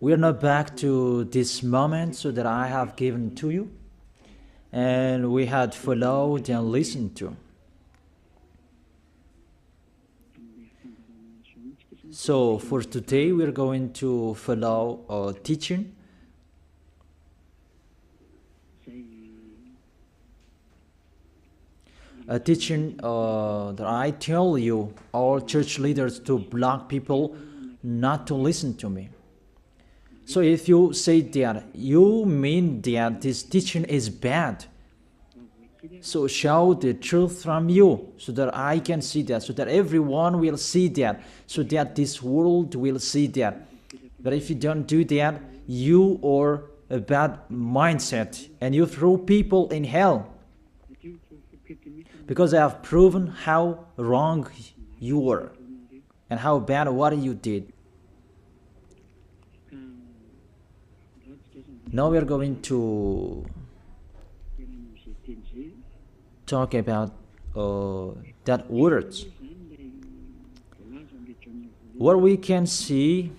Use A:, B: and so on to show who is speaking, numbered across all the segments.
A: we are now back to this moment so that I have given to you, and we had followed and listened to. So for today, we're going to follow a teaching. A teaching that I tell you, all church leaders, to block people not to listen to me. So if you say that, you mean that this teaching is bad. So show the truth from you, so that I can see that, so that everyone will see that, so that this world will see that. But if you don't do that, you are a bad mindset, and you throw people in hell. Because I have proven how wrong you were, and how bad what you did. Now we are going to talk about that words. What we can see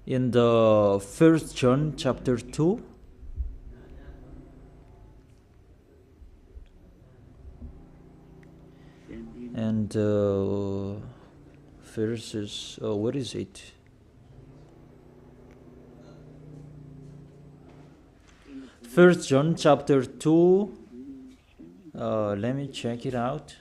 A: in the 1 John chapter 2. And verses, what is it? First John chapter 2. Let me check it out.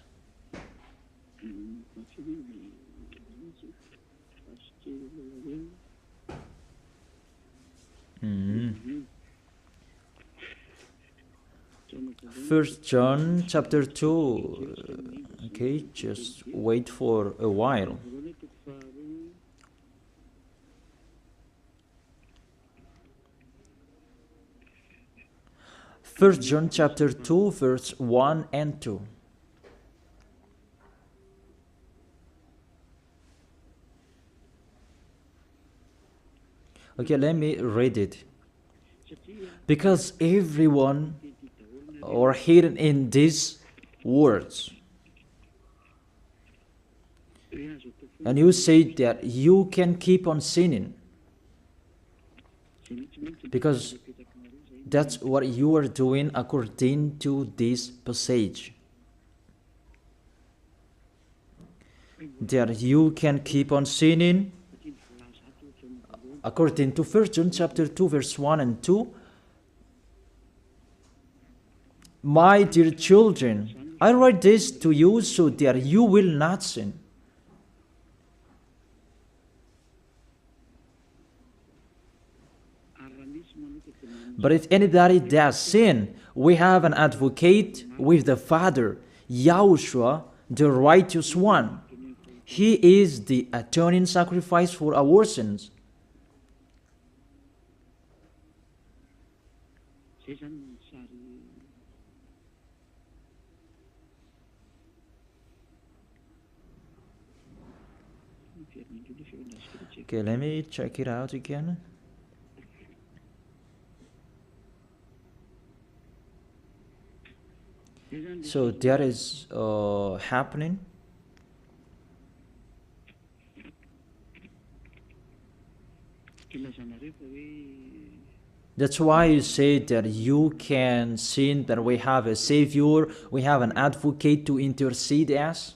A: First John chapter 2. Okay, just wait for a while. First John chapter 2, verse 1 and 2. Okay, let me read it. Because everyone are hidden in these words. And you say that you can keep on sinning, because that's what you are doing according to this passage. That you can keep on sinning according to 1 John chapter 2 verse 1 and 2. My dear children, I write this to you so that you will not sin. But if anybody does sin, we have an advocate with the Father, YAHOSHUAH, the righteous one. He is the atoning sacrifice for our sins. Okay, let me check it out again. So that is happening. That's why you say that you can sin, that we have a Savior, we have an advocate to intercede us.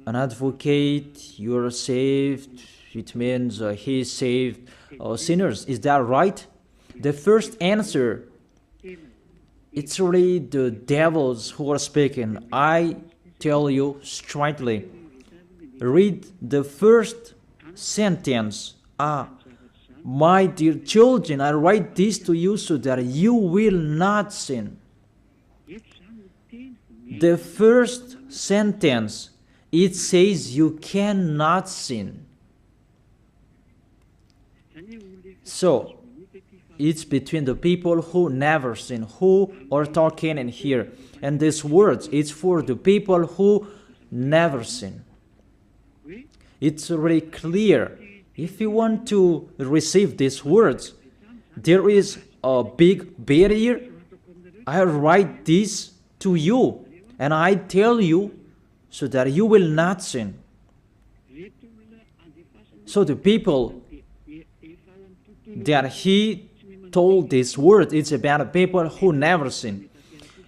A: An advocate, you're saved, it means he saved sinners. Is that right? The first answer, it's really the devils who are speaking. I tell you straightly. Read the first sentence. My dear children, I write this to you so that you will not sin. The first sentence, it says you cannot sin. So, it's between the people who never sin, who are talking in here. And these words, it's for the people who never sin. It's really clear. If you want to receive these words, there is a big barrier. I write this to you, and I tell you so that you will not sin. So the people that he told this word, it's about the people who never sin.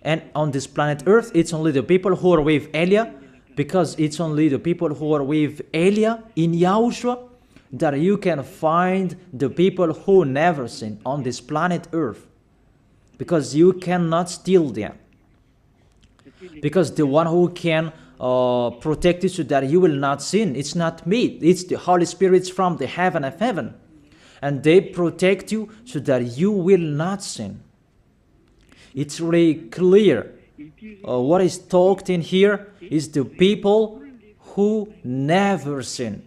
A: And on this planet Earth, it's only the people who are with Elia, because it's only the people who are with Elia in Yahushua that you can find the people who never sin on this planet Earth. Because you cannot steal them. Because the one who can protect you so that you will not sin, it's not me, it's the Holy Spirit from the heaven of heaven. And they protect you so that you will not sin. It's really clear. What is talked in here is the people who never sin.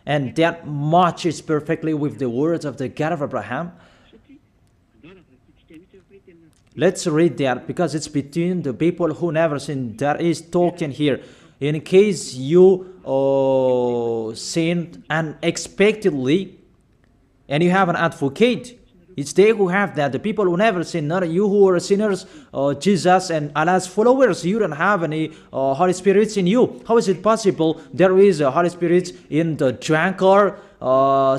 A: And that matches perfectly with the words of the God of Abraham. Let's read that, because it's between the people who never sin that is talked in here. In case you sinned unexpectedly and you have an advocate, it's they who have that, the people who never sin, not you who are sinners, Jesus and Allah's followers. You don't have any Holy Spirits in you. How is it possible there is a Holy Spirit in the drunkard,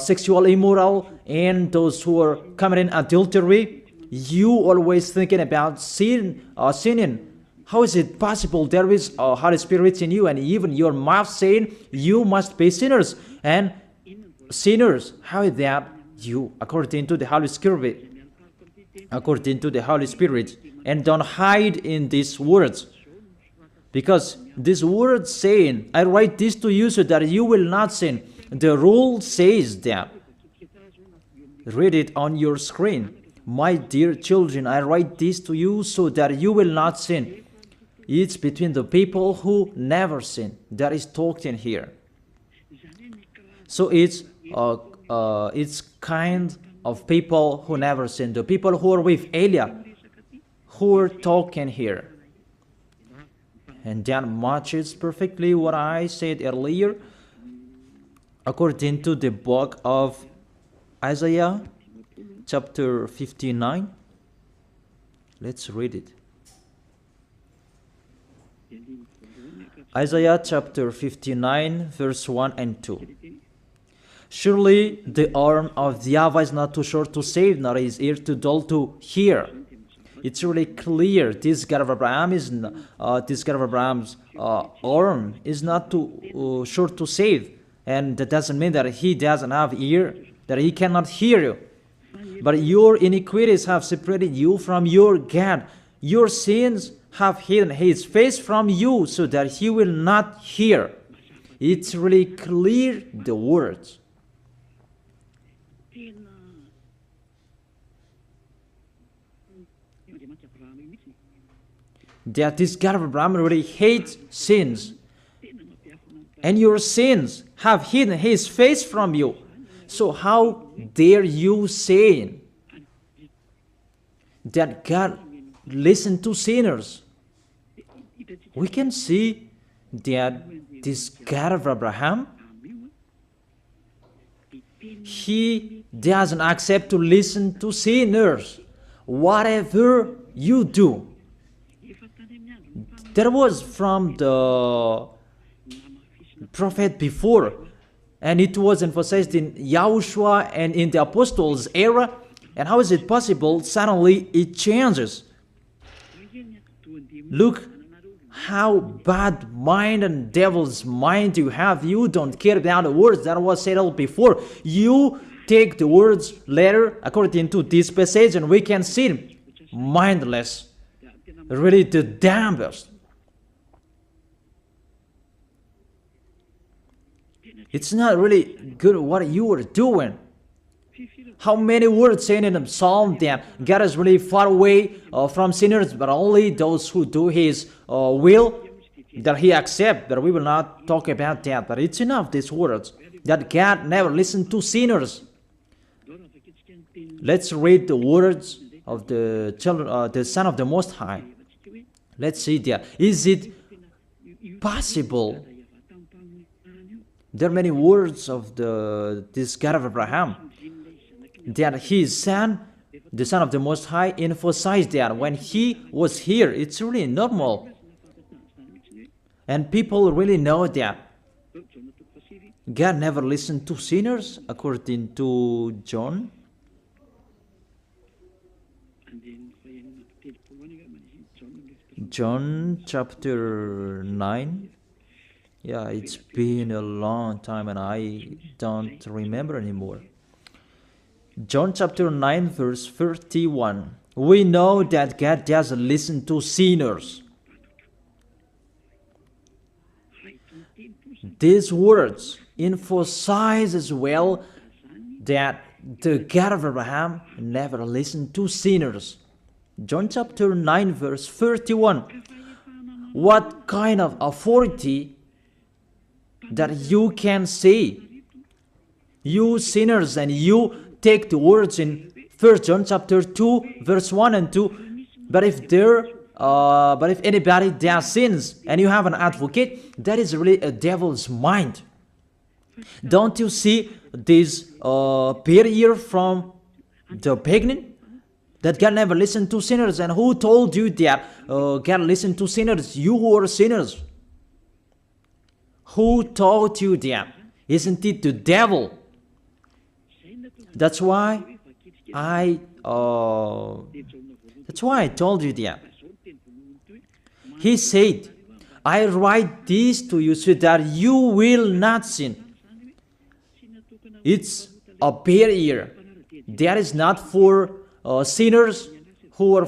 A: sexual immoral, and those who are committing adultery? You always thinking about sinning. How is it possible there is a Holy Spirit in you, and even your mouth saying you must be sinners? And sinners, how is that? You, according to the Holy Spirit, and don't hide in these words, because these words saying, I write this to you so that you will not sin. The rule says that. Read it on your screen. My dear children, I write this to you so that you will not sin. It's between the people who never sin that is talked in here. So it's kind of people who never sin, the people who are with Elia, who are talking here. And that matches perfectly what I said earlier, according to the book of Isaiah, chapter 59. Let's read it. Isaiah chapter 59, verse 1 and 2. Surely the arm of the YAHVAH is not too short to save, nor his ear too dull to hear. It's really clear. This God of Abraham is Abraham's arm is not too short to save, and that doesn't mean that he doesn't have ear, that he cannot hear you. But your iniquities have separated you from your God. Your sins have hidden his face from you so that he will not hear. It's really clear, the words. That this God of Abraham really hates sins. And your sins have hidden his face from you. So how dare you say that God listens to sinners? We can see that this God of Abraham, he doesn't accept to listen to sinners. Whatever you do. That was from the prophet before. And it was emphasized in YAHOSHUAH and in the apostles' era. And how is it possible? Suddenly it changes. Look how bad mind and devil's mind you have. You don't care about the words that was said before. You take the words later according to this passage, and we can see mindless. Really the damnedest. It's not really good what you are doing. How many words saying in the psalm that God is really far away from sinners, but only those who do his will, that he accepts. But we will not talk about that. But it's enough, these words, that God never listened to sinners. Let's read the words of the children, the Son of the Most High. Let's see that. Is it possible? There are many words of this God of Abraham that his son, the Son of the Most High, emphasized that when he was here. It's really normal. And people really know that. God never listened to sinners, according to John. John chapter 9. Yeah, it's been a long time and I don't remember anymore. John chapter 9 verse 31. We know that God doesn't listen to sinners. These words emphasize as well that the God of Abraham never listened to sinners. John chapter 9 verse 31. What kind of authority that you can say, you sinners, and you take the words in 1 John chapter 2 verse 1 and 2, but if anybody does sins and you have an advocate, that is really a devil's mind. Don't you see this barrier from the beginning? That God never listened to sinners. And who told you that God listened to sinners? You who are sinners. Who taught you that? Isn't it the devil? That's why I told you that. He said, I write this to you so that you will not sin. It's a barrier. That is not for sinners who are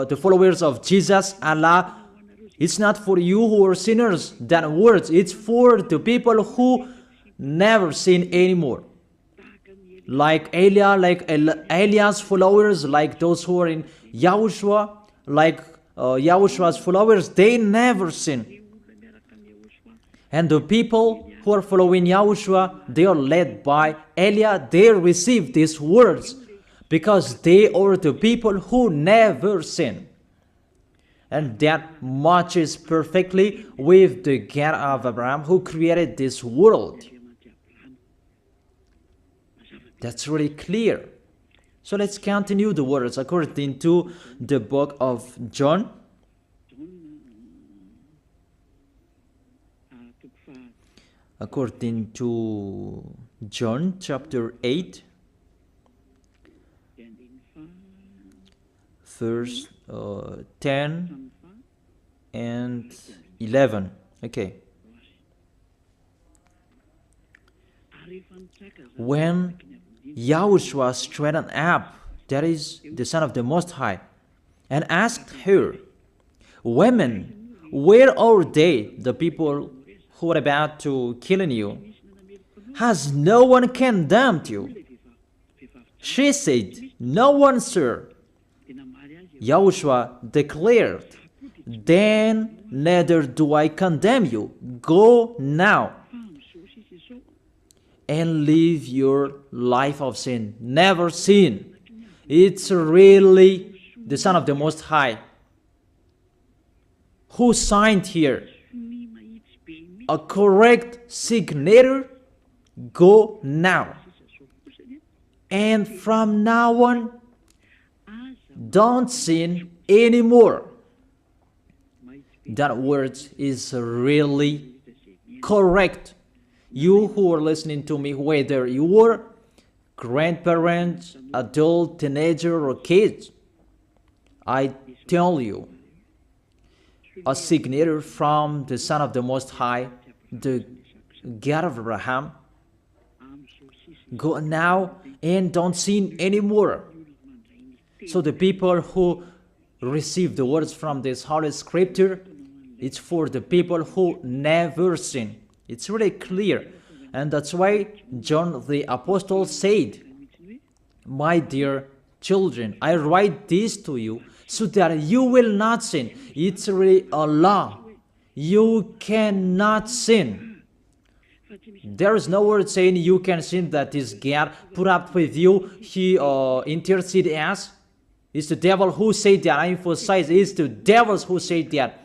A: the followers of Jesus, Allah. It's not for you who are sinners, that words. It's for the people who never sin anymore. Like Elias followers, like those who are in YAHOSHUAH, like YAHOSHUAH's followers, they never sin. And the people who are following YAHOSHUAH, they are led by Elias. They receive these words because they are the people who never sin. And that matches perfectly with the God of Abraham who created this world. That's really clear. So let's continue the words according to the book of John. According to John chapter 8, verse 10 and 11. Okay. When YAHOSHUAH straightened up, that is the Son of the Most High, and asked her, Women, where are they, the people who are about to kill you? Has no one condemned you? She said, No one, sir. YAHOSHUAH declared, Then neither do I condemn you. Go now and live your life of sin. Never sin. It's really the Son of the Most High who signed here. A correct signature. Go now. And from now on, don't sin anymore. That word is really correct. You who are listening to me, whether you are grandparents, adult, teenager, or kids, I tell you, a signature from the Son of the Most High, the God of Abraham. Go now and don't sin anymore. So the people who receive the words from this Holy Scripture, it's for the people who never sin. It's really clear. And that's why John the Apostle said, My dear children, I write this to you so that you will not sin. It's really a law. You cannot sin. There is no word saying you can sin that is God put up with you. He intercede as. It's the devil who said that. I emphasize, it's the devils who say that.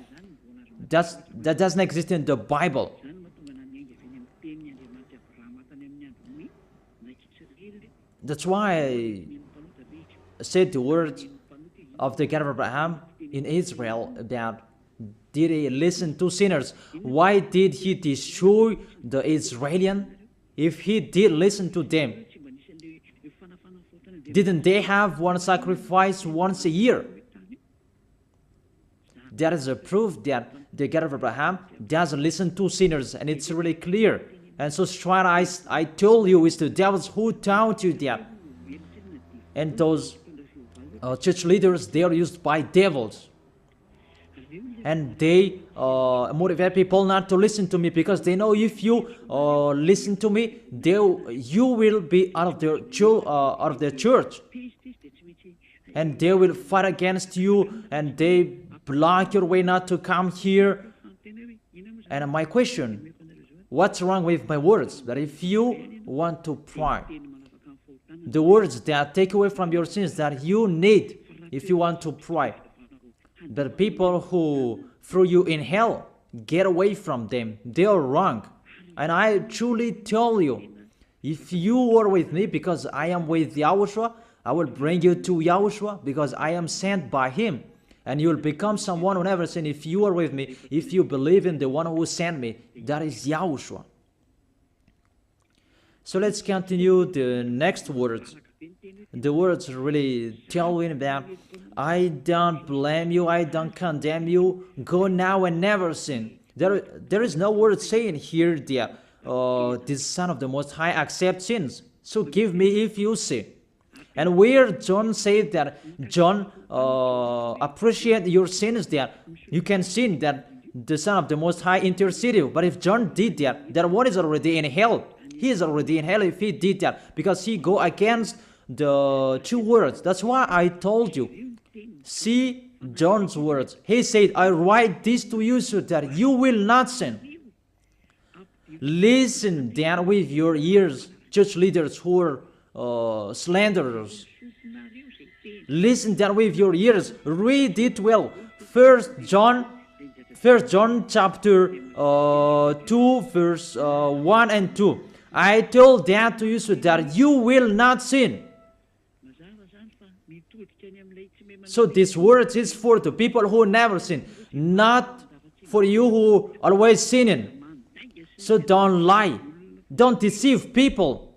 A: That doesn't exist in the Bible. That's why I said the words of the God of Abraham in Israel about Did he listen to sinners? Why did he destroy the Israelians? If he did listen to them, didn't they have one sacrifice once a year? That is a proof that the God of Abraham doesn't listen to sinners, and it's really clear. And so straight I told you, it's the devils who taught you that. And those church leaders, they are used by devils. And they motivate people not to listen to me, because they know if you listen to me, you will be out of their church. And they will fight against you, and they block your way not to come here. And my question, what's wrong with my words? That if you want to pray, the words that take away from your sins that you need if you want to pray, the people who threw you in hell, get away from them. They are wrong. And I truly tell you, if you are with me, because I am with YAHOSHUAH, I will bring you to YAHOSHUAH, because I am sent by him. And you will become someone who never sin if you are with me, if you believe in the one who sent me. That is YAHOSHUAH. So let's continue the next words. The words really tell him that I don't blame you, I don't condemn you, go now and never sin. There is no word saying here that this Son of the Most High accepts sins. So give me if you sin. And where John said that John appreciate your sins, that you can sin, that the Son of the Most High interceded. But if John did that one is already in hell. He is already in hell if he did that, because he go against the two words. That's why I told you. See John's words. He said, I write this to you so that you will not sin. Listen then with your ears, church leaders who are slanderers. Listen then with your ears. Read it well. First John chapter 2 verse 1 and 2. I told that to you so that you will not sin. So this word is for the people who never sin, not for you who always sinning. So don't lie. Don't deceive people.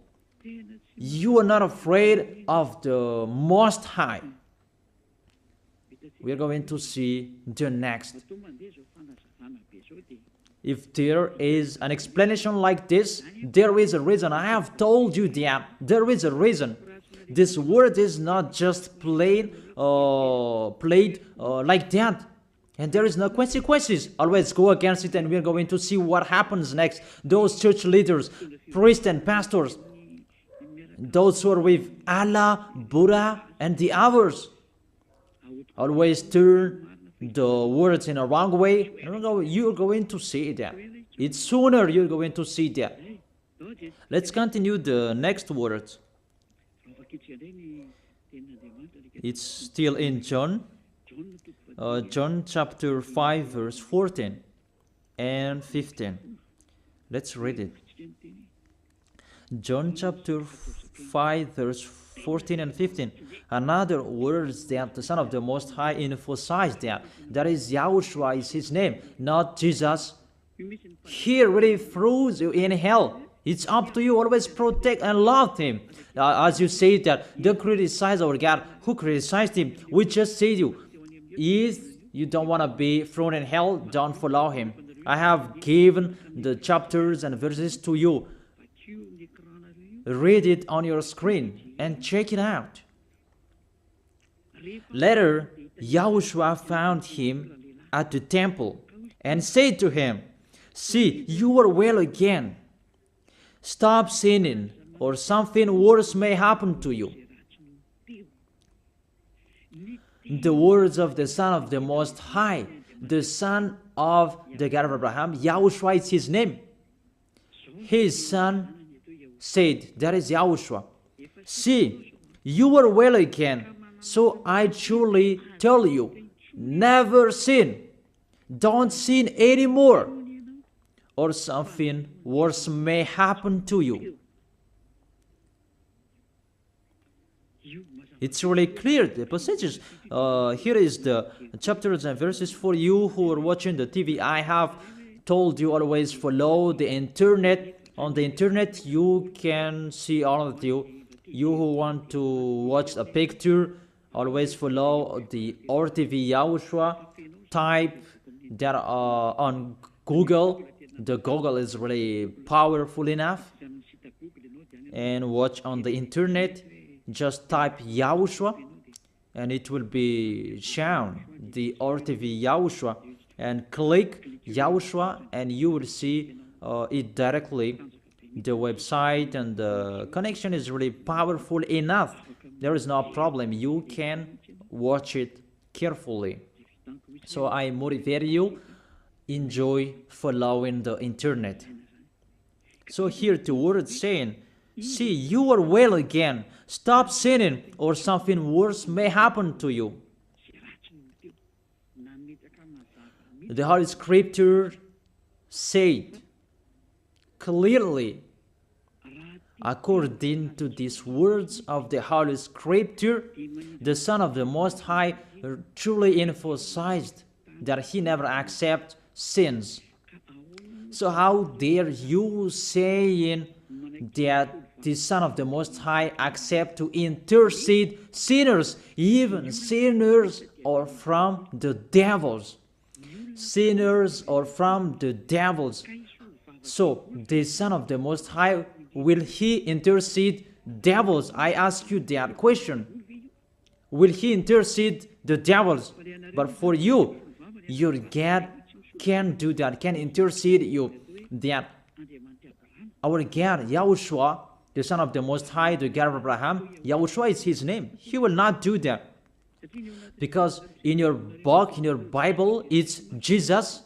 A: You are not afraid of the Most High. We are going to see the next. If there is an explanation like this, there is a reason. I have told you that there is a reason. This word is not just played like that. And there is no consequences. Always go against it, and we are going to see what happens next. Those church leaders, priests and pastors, those who are with Allah, Buddha, and the others, always turn the words in a wrong way. You're going to see that. It's sooner you're going to see that. Let's continue the next words. It's still in John. John chapter 5 verse 14 and 15. Let's read it. John chapter 5 verse 14 and 15. Another words that the Son of the Most High emphasized that is YAHOSHUAH is his name, not Jesus. He really throws you in hell. It's up to you. Always protect and love him. As you say that they criticize our God. Who criticized him? We just say to you, if you don't want to be thrown in hell, don't follow him. I have given the chapters and verses to you. Read it on your screen and check it out. Later, YAHOSHUAH found him at the temple and said to him, see, you are well again. Stop sinning, or something worse may happen to you. The words of the Son of the Most High, the Son of the God of Abraham, YAHOSHUAH is his name. His son said, that is YAHOSHUAH, see, you are well again, so I truly tell you, never sin. Don't sin anymore, or something worse may happen to you. It's really clear, the passages. Here is the chapters and verses for you who are watching the TV. I have told you always follow the internet. On the internet, you can see all of you. You who want to watch a picture, always follow the RTV YAHOSHUAH. Type that on Google. The Google is really powerful enough. And watch on the internet. Just type YAHOSHUAH and it will be shown the RTV YAHOSHUAH, and click YAHOSHUAH and you will see it directly. The website and the connection is really powerful enough. There is no problem. You can watch it carefully. So I motivate you, enjoy following the internet. So here the word saying, see, you are well again. Stop sinning or something worse may happen to you. The Holy Scripture said clearly, according to these words of the Holy Scripture, the Son of the Most High truly emphasized that he never accepts sins. So how dare you saying that the Son of the Most High accept to intercede sinners, even sinners or from the devils. Sinners or from the devils. So the Son of the Most High, will he intercede devils? I ask you that question. Will he intercede the devils? But for you, your God can do that, can intercede you. That our God, YAHOSHUAH, the Son of the Most High, the God of Abraham, YAHOSHUAH is his name. He will not do that. Because in your book, in your Bible, it's Jesus.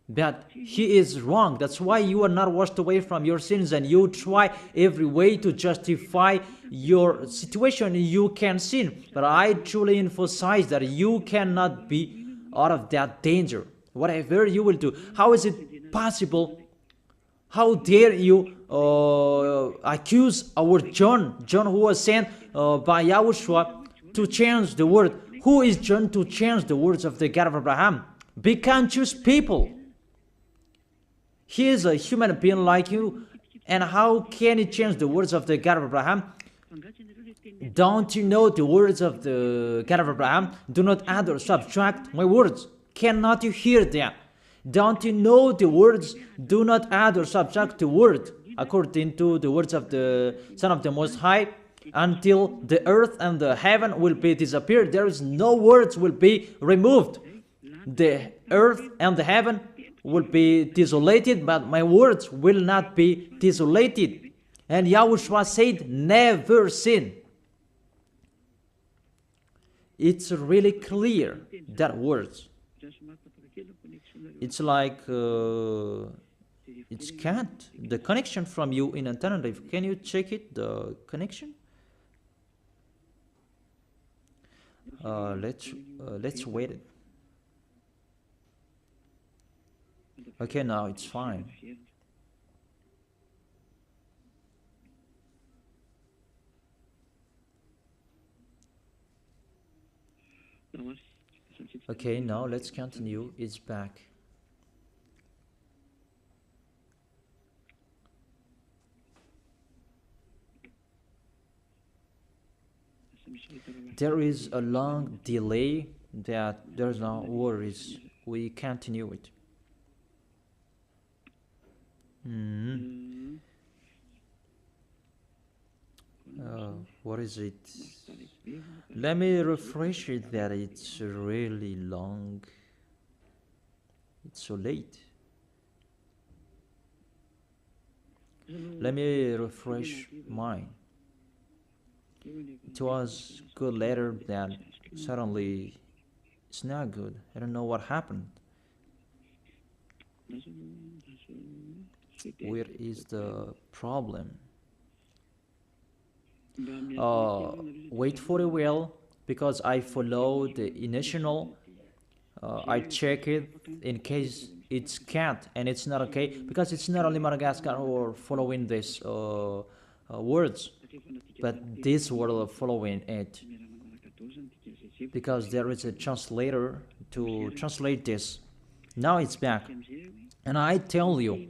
A: But he is wrong. That's why you are not washed away from your sins and you try every way to justify your situation. You can sin. But I truly emphasize that you cannot be out of that danger. Whatever you will do. How is it possible? How dare you accuse our John who was sent by YAHOSHUAH to change the word? Who is John to change the words of the God of Abraham? Be conscious people. He is a human being like you, and how can he change the words of the God of Abraham? Don't you know the words of the God of Abraham? Do not add or subtract my words. Cannot you hear that? Don't you know the words? Do not add or subtract the word, according to the words of the Son of the Most High, until the earth and the heaven will be disappeared. There is no words will be removed. The earth and the heaven will be desolated, but my words will not be desolated. And YAHOSHUAH said, never sin. It's really clear, that words. It's like, it's can't. The connection from you in alternative, can you check it, the connection? Let's wait it. Okay, now it's fine. Okay, now let's continue. It's back. There is a long delay that there's no worries. We continue it. What is it? Let me refresh it that it's really long. It's so late. Let me refresh mine. It was good later, then suddenly it's not good. I don't know what happened. Where is the problem? Wait for a while, because I follow the initial. I check it in case it's can't, and it's not okay, because it's not only Madagascar who are following these words. but this will follow in it, because there is a translator to translate this. Now it's back. And I tell you,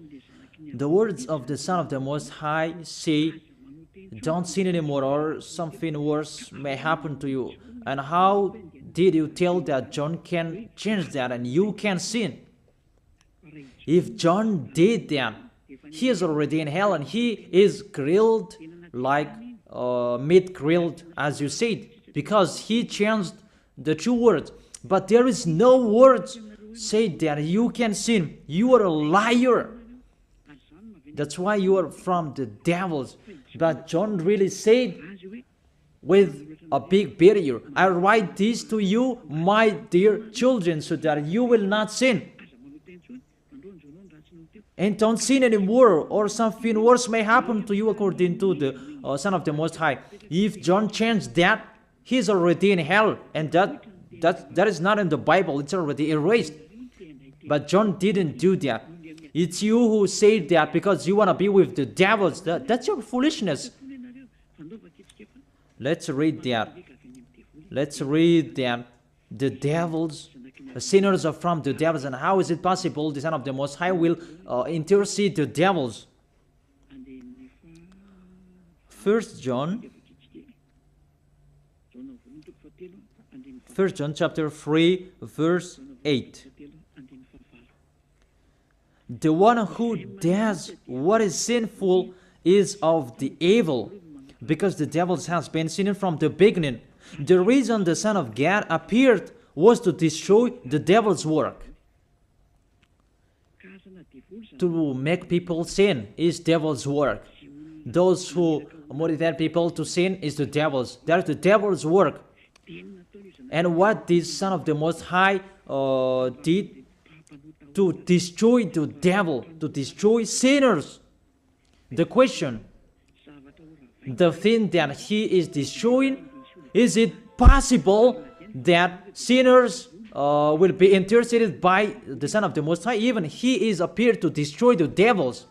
A: the words of the Son of the Most High say, don't sin anymore, or something worse may happen to you. And how did you tell that John can change that and you can sin? If John did that, he is already in hell, and he is grilled like meat grilled, as you said, because he changed the true words. But there is no words say that you can sin. You are a liar. That's why you are from the devils. But John really said with a big barrier, I write this to you, my dear children, so that you will not sin. And don't sin anymore, or something worse may happen to you, according to the Son of the Most High. If John changed that, he's already in hell, and that is not in the Bible. It's already erased. But John didn't do that. It's you who say that because you want to be with the devils. That's your foolishness. Let's read that. Let's read that. The devils, the sinners are from the devils. And how is it possible the Son of the Most High will intercede the devils? 1 John chapter 3, verse 8. The one who does what is sinful is of the evil, because the devils has been sinning from the beginning. The reason the Son of God appeared was to destroy the devil's work. To make people sin is devil's work. Those who motivate people to sin is the devil's. That's the devil's work. And what this Son of the Most High did to destroy the devil, to destroy sinners. The question, the thing that he is destroying, is it possible that sinners will be interceded by the Son of the Most High? Even he is appeared to destroy the devils.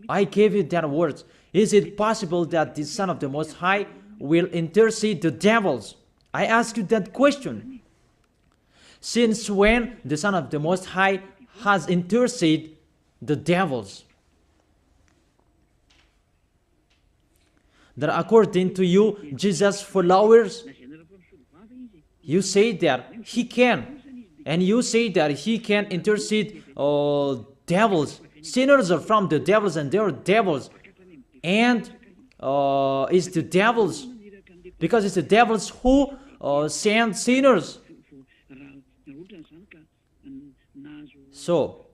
A: I gave you that words. Is it possible that the Son of the Most High will intercede the devils? I ask you that question. Since when the Son of the Most High has interceded the devils? That according to you, Jesus' followers, you say that he can, and you say that he can intercede devils. Sinners are from the devils, and they are devils. And it's the devils, because it's the devils who send sinners. So,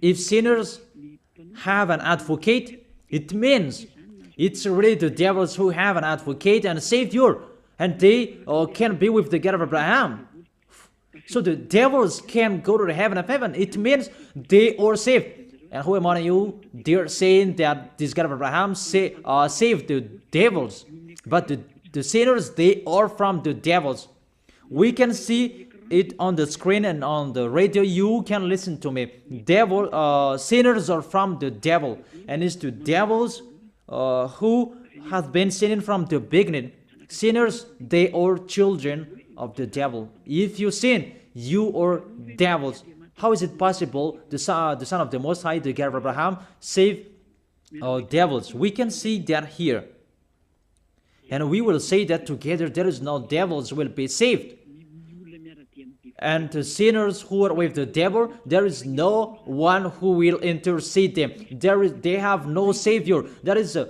A: if sinners have an advocate, it means it's really the devils who have an advocate and a savior, and they can be with the God of Abraham. So the devils can go to the heaven of heaven. It means they are saved. And who among you, they're saying that this God of Abraham saved the devils. But the sinners, they are from the devils. We can see it on the screen and on the radio. You can listen to me. Sinners are from the devil. And it's the devils who have been sinning from the beginning. Sinners, they are children of the devil. If you sin, you are devils. How is it possible the Son of the Most High, the God of Abraham, save devils? We can see that here. And we will say that together, there is no devils will be saved. And the sinners who are with the devil, there is no one who will intercede them. They have no savior. That is a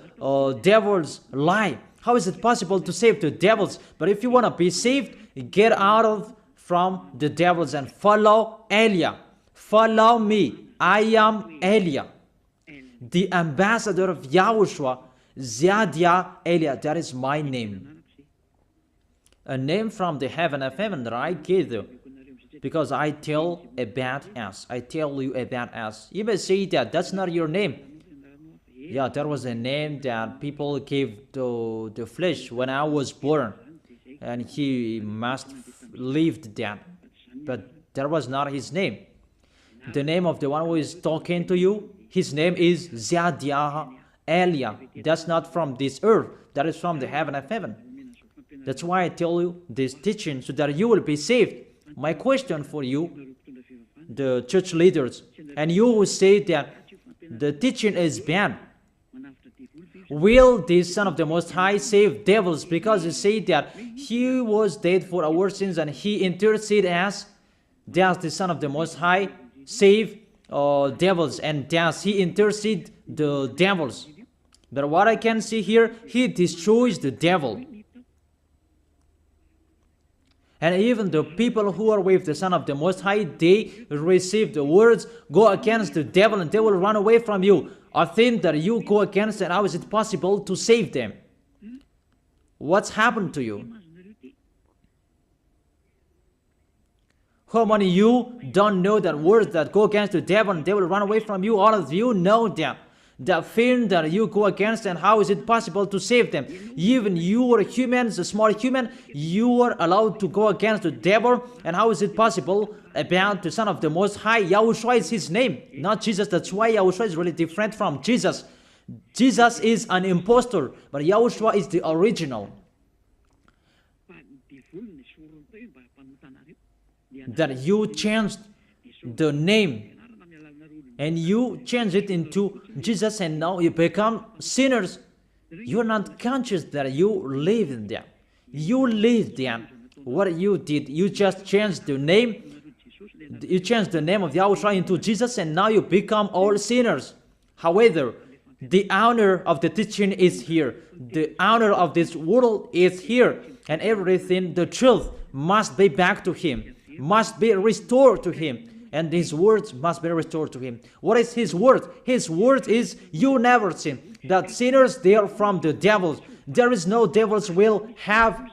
A: devil's lie. How is it possible to save the devils? But if you want to be saved, get out from the devils and follow Elia. Follow me. I am Elia, the ambassador of YAHOSHUAH, Zadia Elia. That is my name. A name from the heaven of heaven that I gave you. Because I tell about us. I tell you about us. You may say that that's not your name. Yeah, that was a name that people gave to the flesh when I was born. And he must lived that. But that was not his name. The name of the one who is talking to you His name is Zadiah Elia. That's not from this earth. That is from the heaven of heaven. That's why I tell you this teaching, so that you will be saved. My question for you, the church leaders, and you who say that the teaching is bad, will the Son of the Most High save devils? Because you say that He was dead for our sins and He interceded as, does the Son of the Most High save devils, and does He intercede the devils? But what I can see here, He destroys the devil. And even the people who are with the Son of the Most High, they receive the words, go against the devil and they will run away from you. A thing that you go against, and how is it possible to save them? What's happened to you? How many of you don't know that words that go against the devil and they will run away from you? All of you know them. The thing that you go against, and how is it possible to save them? Even you are humans, a small human, you are allowed to go against the devil, and how is it possible about the Son of the Most High? YAHOSHUAH is His name, not Jesus. That's why YAHOSHUAH is really different from Jesus. Jesus is an impostor, but YAHOSHUAH is the original. That you changed the name, and you change it into Jesus, and now you become sinners. You're not conscious that you live in them. You live them. What you did, you just changed the name. You changed the name of YAHOSHUAH into Jesus, and now you become all sinners. However, the honor of the teaching is here. The honor of this world is here. And everything, the truth, must be back to Him, must be restored to Him. And His words must be restored to Him. What is His word? His word is, you never sin. That sinners, they are from the devils. There is no devils will have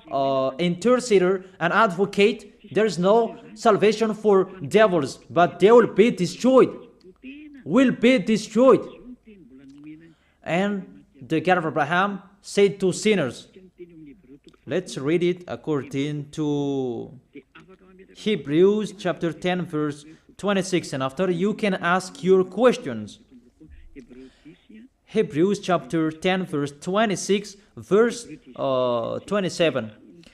A: intercessor, an advocate. There is no salvation for devils, but they will be destroyed. Will be destroyed. And the God of Abraham said to sinners. Let's read it according to Hebrews chapter 10 verse 26, and after you can ask your questions. Hebrews chapter 10 verse 26, verse 27.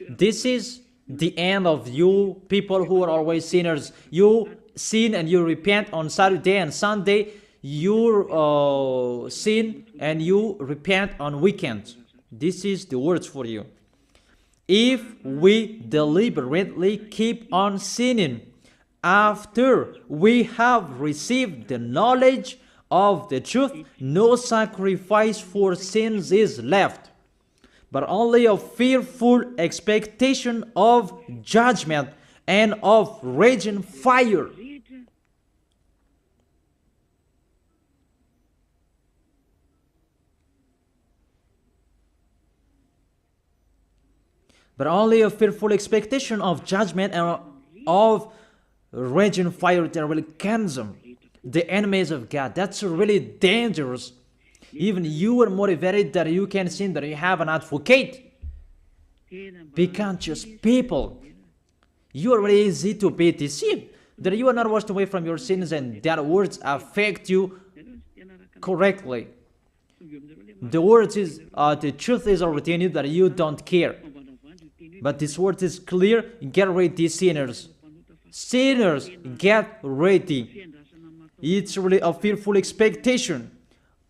A: This is the end of you people who are always sinners. You sin and you repent on Saturday and Sunday. You sin and you repent on weekends. This is the words for you. If we deliberately keep on sinning after we have received the knowledge of the truth, no sacrifice for sins is left, but only a fearful expectation of judgment and of raging fire. But only a fearful expectation of judgment and of raging fire that will consume the enemies of God. That's really dangerous. Even you are motivated that you can sin, that you have an advocate. Be conscious, people. You are really easy to be deceived. That you are not washed away from your sins, and that words affect you correctly. The words is, the truth is already in you, that you don't care. But this word is clear. Get ready, sinners. Sinners, get ready. It's really a fearful expectation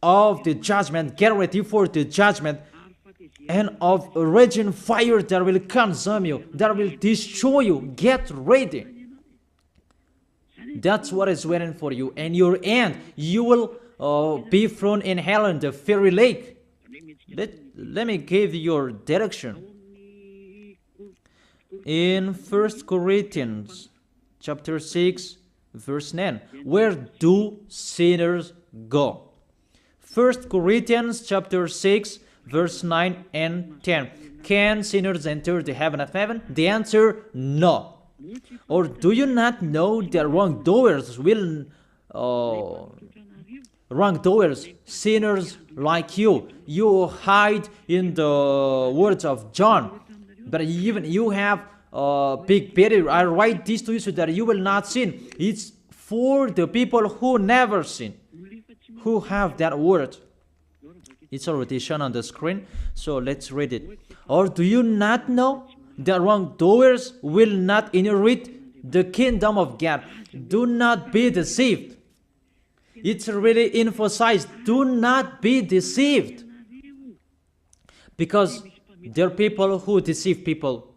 A: of the judgment. Get ready for the judgment and of a raging fire that will consume you, that will destroy you. Get ready. That's what is waiting for you. And your end, you will be thrown in hell in the fiery lake. Let me give you your direction. In 1 Corinthians chapter 6 verse 9, where do sinners go? 1 Corinthians chapter 6 verse 9 and 10. Can sinners enter the heaven of heaven? The answer, no. Or do you not know that wrongdoers will wrongdoers, sinners like you hide in the words of John, but even you have big barrier. I write this to you so that you will not sin. It's for the people who never sin, who have that word. It's already shown on the screen, so let's read it. Or do you not know that wrongdoers will not inherit the kingdom of God? Do not be deceived. It's really emphasized, do not be deceived. Because there are people who deceive people.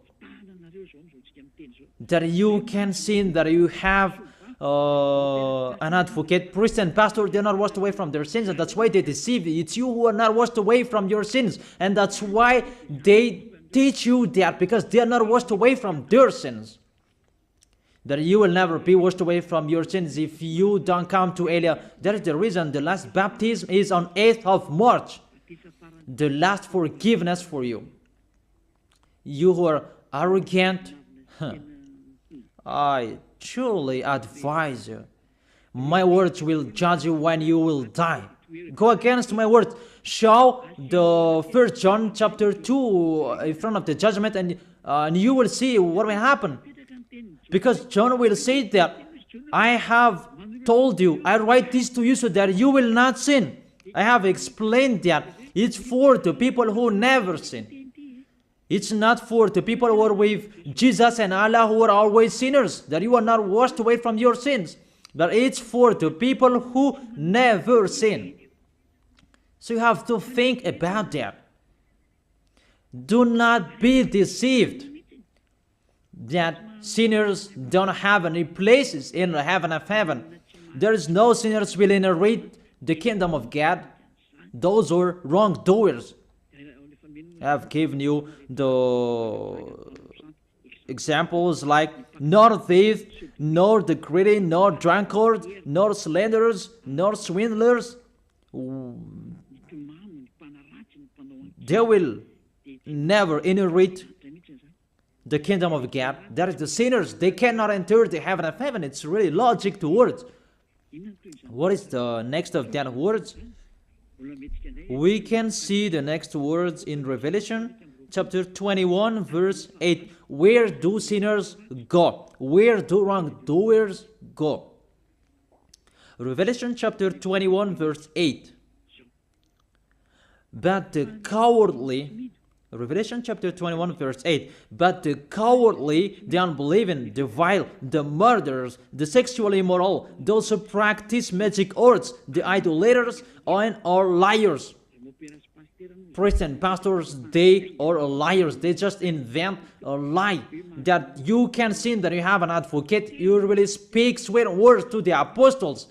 A: That you can sin, that you have an advocate, priest and pastor, they're not washed away from their sins, and that's why they deceive you. It's you who are not washed away from your sins, and that's why they teach you that, because they are not washed away from their sins. That you will never be washed away from your sins if you don't come to Elia. That is the reason the last baptism is on 8th of March. The last forgiveness for you. You who are arrogant, I truly advise you. My words will judge you when you will die. Go against my words. Show the 1 John chapter 2 in front of the judgment, and you will see what will happen. Because John will say that, I have told you, I write this to you so that you will not sin. I have explained that. It's for the people who never sin. It's not for the people who are with Jesus and Allah, who are always sinners, that you are not washed away from your sins. But it's for the people who never sin. So you have to think about that. Do not be deceived that sinners don't have any places in the heaven of heaven. There is no sinners will inherit the kingdom of God. Those are wrongdoers. I have given you the examples like nor thief, nor the greedy, nor drunkard, nor slanderers, nor swindlers. They will never inherit the kingdom of God. That is the sinners. They cannot enter the heaven of heaven. It's really logic to words. What is the next of that words? We can see the next words in Revelation chapter 21 verse 8. Where do sinners go? Where do wrongdoers go? Revelation chapter 21 verse 8. But the cowardly, Revelation chapter 21 verse 8, but the cowardly, the unbelieving, the vile, the murderers, the sexually immoral, those who practice magic arts, the idolaters, and are liars. Priests and pastors, they are liars. They just invent a lie that you can sin, that you have an advocate. You really speak sweet words to the apostles,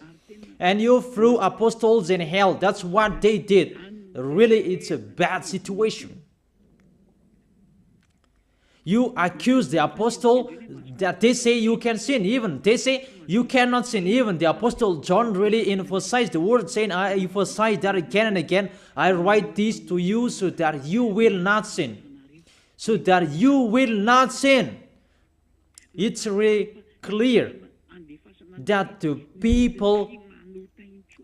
A: and you threw apostles in hell. That's what they did. Really, it's a bad situation. You accuse the apostle that they say you can sin. Even they say you cannot sin. Even the apostle John really emphasized the word, saying, I emphasize that again and again. I write this to you so that you will not sin. So that you will not sin. It's really clear that the people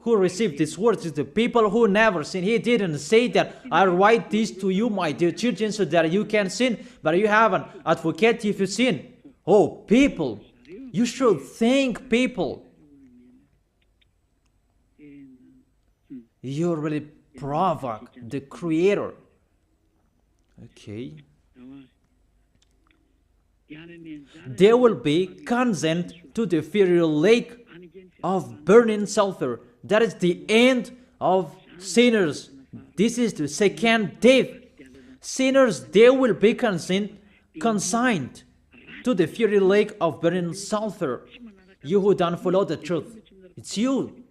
A: who received these words is the people who never sin. He didn't say that I write this to you, my dear children, so that you can sin, but you have an advocate if you sin. Oh, people, you should think, people. You really provoke the Creator. Okay. They will be condemned to the fiery lake of burning sulfur. That is the end of sinners. This is the second death. Sinners, they will be consigned to the fiery lake of burning sulfur. You who don't follow the truth, it's you.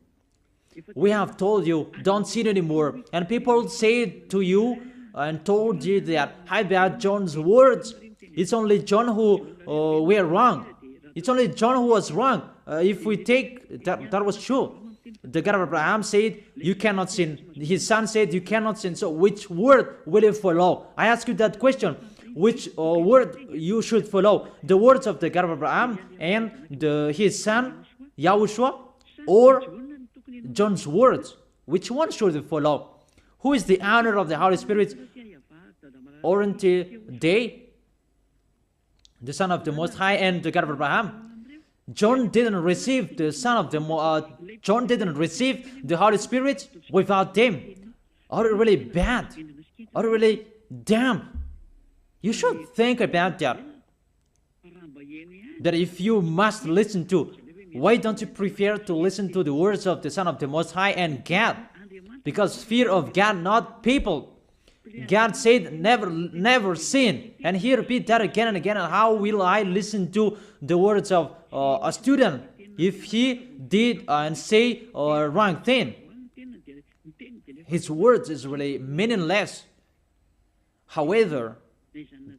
A: We have told you, don't sin anymore. And people say to you and told you that, I bet John's words. It's only John who were wrong. It's only John who was wrong. If we take that was true. The God of Abraham said, you cannot sin. His son said, you cannot sin. So which word will you follow? I ask you that question. Which word you should follow? The words of the God of Abraham and his son, YAHOSHUAH, or John's words? Which one should you follow? Who is the honor of the Holy Spirit? Aren't they the Son of the Most High and the God of Abraham? John didn't receive the John didn't receive the Holy Spirit without them. Are you really bad? Are you really damn? You should think about that. That if you must listen to, why don't you prefer to listen to the words of the Son of the Most High and God? Because fear of God, not people. God said, never sin. And he repeat that again and again. And how will I listen to the words of a student if he did and say a wrong thing? His words is really meaningless. However,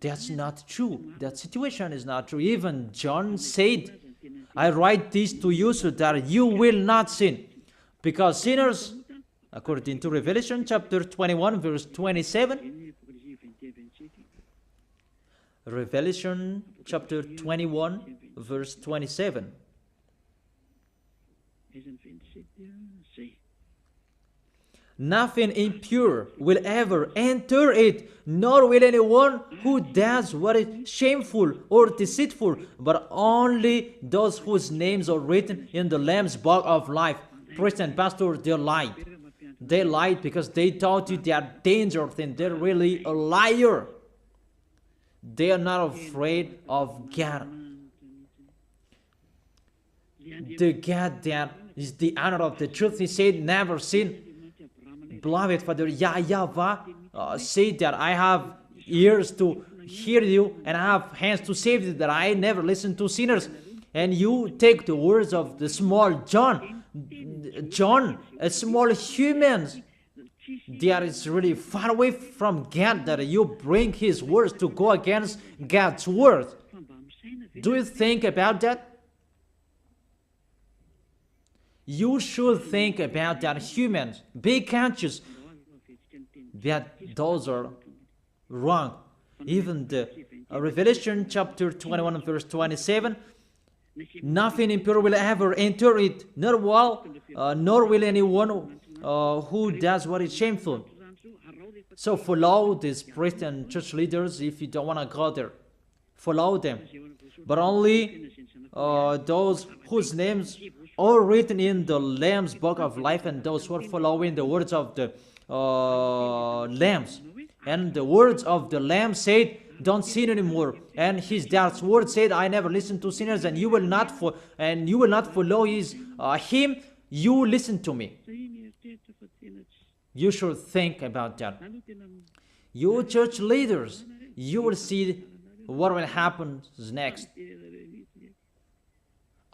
A: that's not true. That situation is not true. Even John said, I write this to you so that you will not sin. Because sinners, according to Revelation chapter 21, verse 27, Revelation chapter 21, verse 27. Nothing impure will ever enter it, nor will anyone who does what is shameful or deceitful, but only those whose names are written in the Lamb's book of life. Priest and pastor, they lied. They lied because they taught you they are dangerous and they're really a liar. They are not afraid of God. The God that is the honor of the truth, he said, never sin. Beloved Father, YAHVAH said that I have ears to hear you and I have hands to save you, that I never listen to sinners. And you take the words of the small John, a small humans, that is really far away from God, that you bring his words to go against God's word. Do you think about that? You should think about that, humans. Be conscious that those are wrong. Even the Revelation chapter 21 verse 27, nothing impure will ever enter it, nor will anyone who does what is shameful. So follow these priests and church leaders if you don't want to go there. Follow them. But only those whose names are written in the Lamb's book of life, and those who are following the words of the Lambs. And the words of the Lamb said, don't sin anymore. And his dad's word said, I never listen to sinners, and you will not follow his him. You listen to me. You should think about that. You church leaders, you will see what will happen next.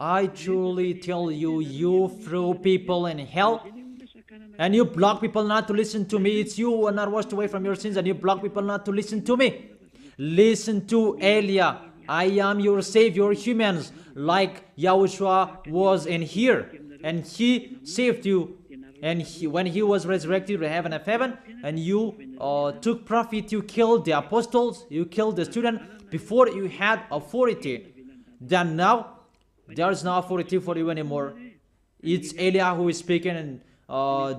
A: I truly tell you, you throw people in hell, and you block people not to listen to me. It's you who are not washed away from your sins, and you block people not to listen to me. Listen to Elia. I am your Savior, humans, like YAHOSHUAH was in here, and he saved you. And when he was resurrected to heaven of heaven, and you took profit, you killed the apostles, you killed the student before you had authority. Then now, there is no authority for you anymore. It's Elia who is speaking and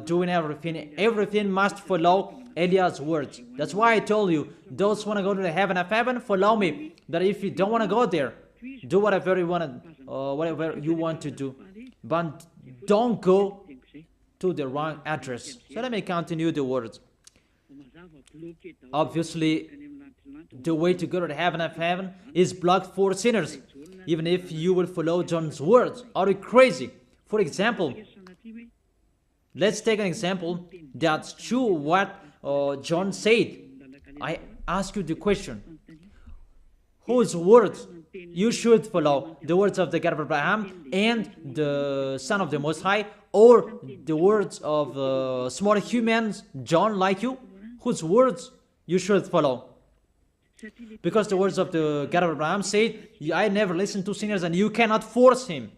A: doing everything. Everything must follow Eliah's words. That's why I told you, those who want to go to the heaven of heaven, follow me. That if you don't want to go there, do whatever you want to do. But don't go to the wrong address. So let me continue the words. Obviously, the way to go to the heaven of heaven is blocked for sinners, even if you will follow John's words. Are you crazy? For example, let's take an example that's true what John said. I ask you the question, whose words you should follow? The words of the God of Abraham and the Son of the Most High, or the words of small humans, John like you? Whose words you should follow? Because the words of the God of Abraham said, I never listen to sinners, and you cannot force him.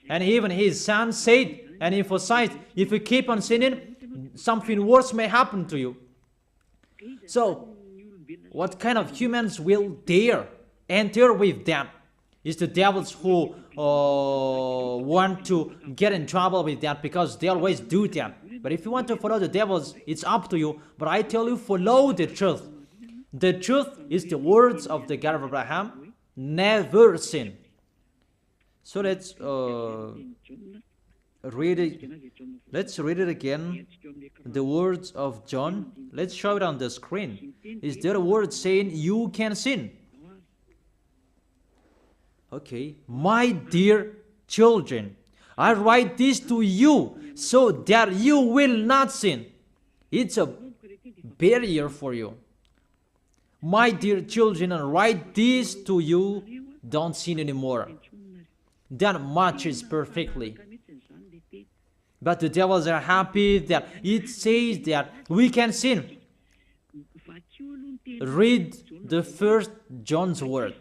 A: And even his son said and emphasized, if you keep on sinning, something worse may happen to you. So, what kind of humans will dare enter with them? It's the devils who want to get in trouble with that, because they always do that. But if you want to follow the devils, it's up to you. But I tell you, follow the truth. The truth is the words of the God of Abraham. Never sin. So read it. Let's read it again. The words of John. Let's show it on the screen. Is there a word saying you can sin? Okay. My dear children, I write this to you so that you will not sin. It's a barrier for you. My dear children, I write this to you, don't sin anymore. That matches perfectly. But the devils are happy that it says that we can sin. Read the first John's word.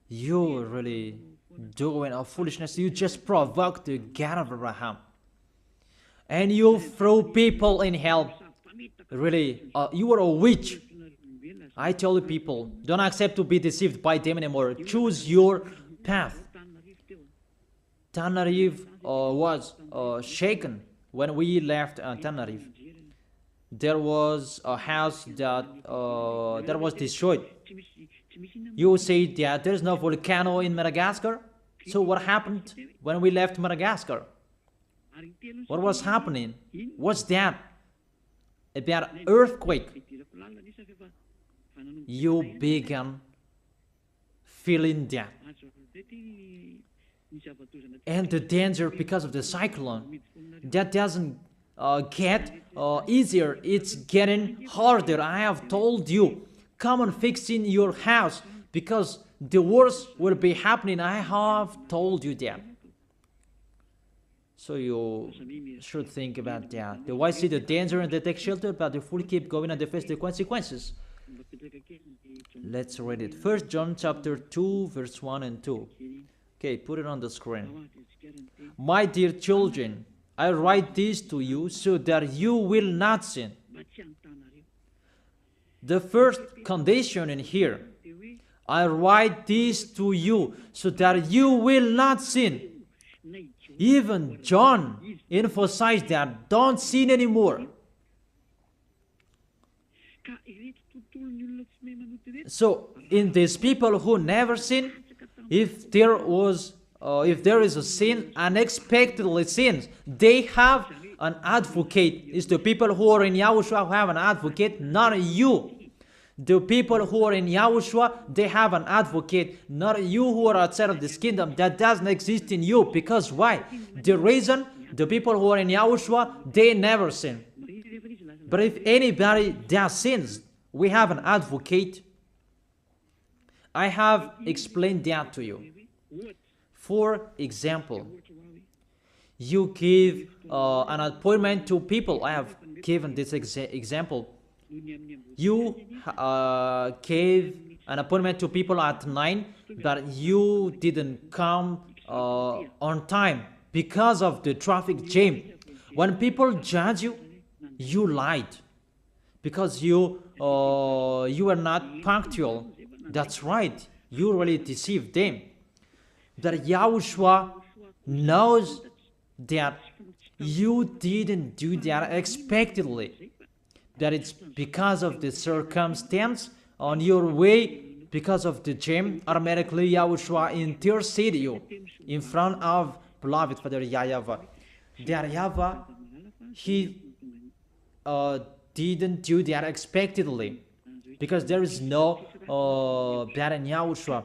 A: You're really doing a foolishness. You just provoke the God of Abraham. And you throw people in hell. Really, you are a witch. I tell you people, don't accept to be deceived by them anymore. Choose your path. Tenerife was shaken when we left Tenerife. There was a house that was destroyed. You say that there's no volcano in Madagascar? So what happened when we left Madagascar? What was happening? What's that? About earthquake. You began feeling that. And the danger because of the cyclone, that doesn't get easier. It's getting harder. I have told you, come on fixing your house because the worst will be happening. I have told you that. So you should think about that. The wise see the danger and they take shelter, but the fool keep going and they face the consequences. Let's read it. 1 John chapter 2, verse 1 and 2. Okay, put it on the screen. My dear children, I write this to you so that you will not sin. The first condition in here, I write this to you so that you will not sin. Even John emphasized that don't sin anymore. So in these people who never sin, if there is a sin, unexpectedly sins, they have an advocate. It's the people who are in Yahushua who have an advocate, not you. The people who are in Yahushua, they have an advocate, not you who are outside of this kingdom. That doesn't exist in you. Because why? The reason, the people who are in Yahushua, they never sin. But if anybody does sins, we have an advocate. I have explained that to you. For example, you give an appointment to people. I have given this example. You gave an appointment to people at 9, but you didn't come on time because of the traffic jam. When people judge you, you lied because you are not punctual. That's right. You really deceived them. That Yahushua knows that you didn't do that unexpectedly. That it's because of the circumstance on your way, because of the jam, automatically Yahushua intercede you in front of beloved Father YAHVAH. That YAHVAH, he didn't do that unexpectedly, because there is no that in Yahushua.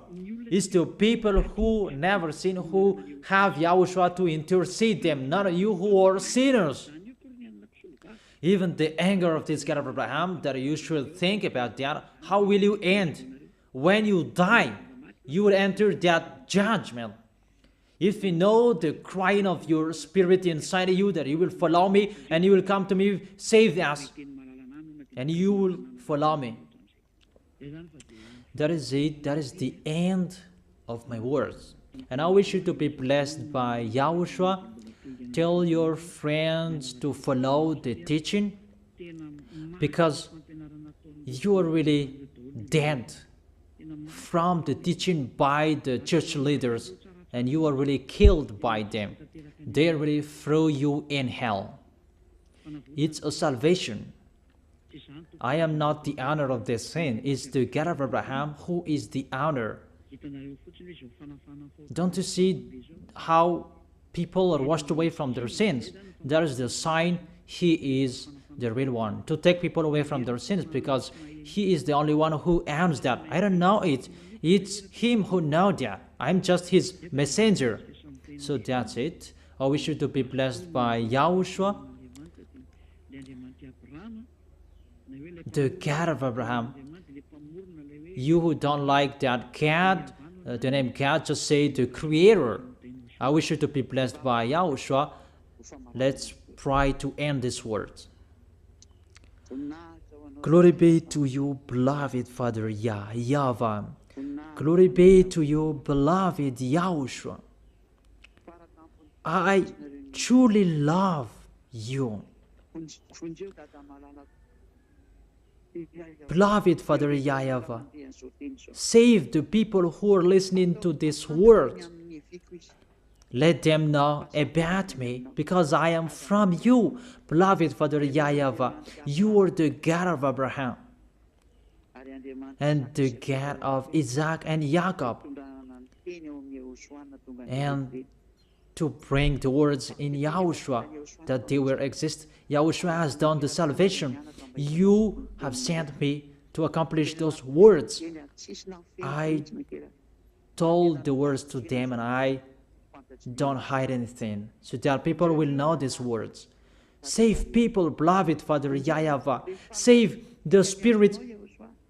A: It's the people who never sin who have Yahushua to intercede them, not you who are sinners. Even the anger of this God of Abraham, that you should think about that. How will you end? When you die, you will enter that judgment. If you know the crying of your spirit inside of you, that you will follow me and you will come to me, save us, and you will follow me. That is it. That is the end of my words. And I wish you to be blessed by Yahushua. Tell your friends to follow the teaching, because you are really dead from the teaching by the church leaders, and you are really killed by them. They really throw you in hell. It's a salvation. I am not the owner of this sin. It's the God of Abraham who is the owner Don't you see how people are washed away from their sins? That is the sign He is the real one, to take people away from their sins, because He is the only one who owns that. I don't know it. It's Him who knows that. I'm just His messenger. So that's it. I wish you to be blessed by YAHOSHUAH, the God of Abraham. You who don't like that God, the name God, just say the Creator. I wish you to be blessed by YAHOSHUAH. Let's try to end this word. Glory be to you, beloved Father YAHVAH. Glory be to you, beloved YAHOSHUAH. I truly love you. Beloved Father YAHVAH, save the people who are listening to this word. Let them know about me, because I am from you. Beloved Father YAHVAH, you are the God of Abraham and the God of Isaac and Jacob. And to bring the words in YAHOSHUAH that they will exist, YAHOSHUAH has done the salvation. You have sent me to accomplish those words. I told the words to them, and I don't hide anything, so that people will know these words. Save people, beloved Father YAHVAH. Save the spirits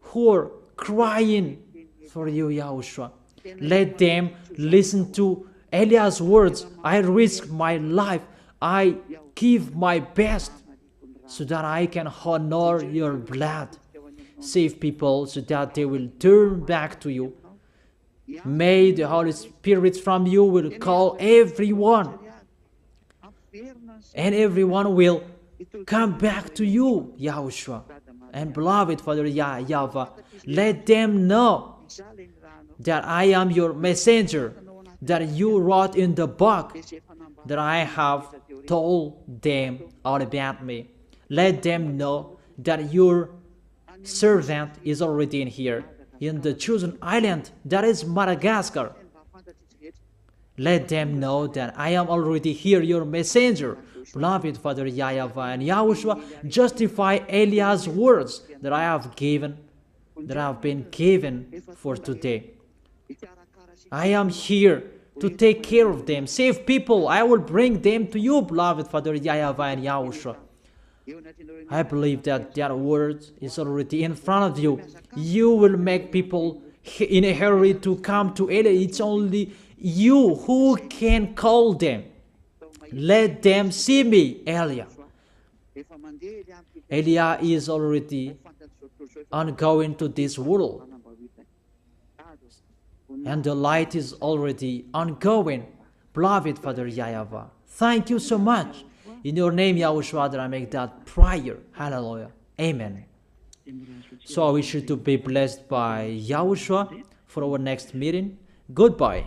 A: who are crying for you, YAHOSHUAH. Let them listen to Eliah's words. I risk my life. I give my best so that I can honor your blood. Save people so that they will turn back to you. May the Holy Spirit from you will call everyone, and everyone will come back to you, YAHOSHUAH. And beloved Father YAHVAH, let them know that I am your messenger, that you wrote in the book, that I have told them all about me. Let them know that your servant is already in here, in the chosen island, that is Madagascar. Let them know that I am already here, your messenger. Beloved Father YAHVAH and YAHOSHUAH, justify Eliah's words that I have been given for today. I am here to take care of them. Save people. I will bring them to you, beloved Father YAHVAH and YAHOSHUAH. I believe that that word is already in front of you. You will make people in a hurry to come to Eliah. It's only you who can call them. Let them see me, Eliah. Eliah is already ongoing to this world, and the light is already ongoing. Beloved Father YAHVAH, thank you so much. In your name, YAHOSHUAH, that I make that prayer. Hallelujah. Amen. So I wish you to be blessed by YAHOSHUAH for our next meeting. Goodbye.